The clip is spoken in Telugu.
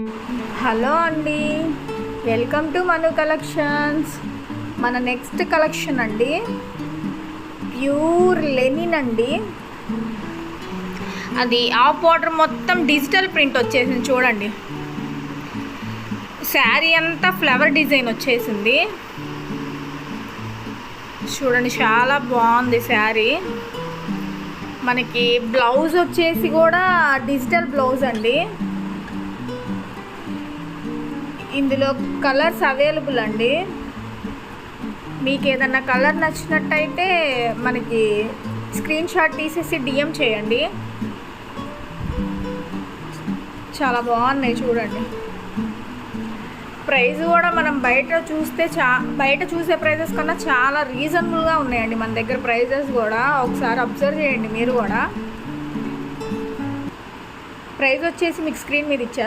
హలో అండి, వెల్కమ్ టు మను కలెక్షన్స్. మన నెక్స్ట్ కలెక్షన్ అండి ప్యూర్ లెనిన్ అండి. అది ఆఫ్ బార్డర్ మొత్తం డిజిటల్ ప్రింట్ వచ్చేసింది చూడండి. శారీ అంతా ఫ్లవర్ డిజైన్ వచ్చేసింది చూడండి, చాలా బాగుంది శారీ. మనకి బ్లౌజ్ వచ్చేసి కూడా డిజిటల్ బ్లౌజ్ అండి. ఇందులో కలర్స్ అవైలబుల్ అండి. మీకు ఏదన్నా కలర్ నచ్చినట్టయితే మనకి స్క్రీన్ షాట్ తీసేసి డిఎం చేయండి. చాలా బాగున్నాయి చూడండి. ప్రైస్ కూడా మనం బయట చూస్తే బయట చూసే ప్రైజెస్ కన్నా చాలా రీజనబుల్గా ఉన్నాయండి మన దగ్గర ప్రైజెస్ కూడా. ఒకసారి అబ్జర్వ్ చేయండి మీరు కూడా. ప్రైస్ వచ్చేసి మీకు స్క్రీన్ మీద ఇచ్చేస్తాను.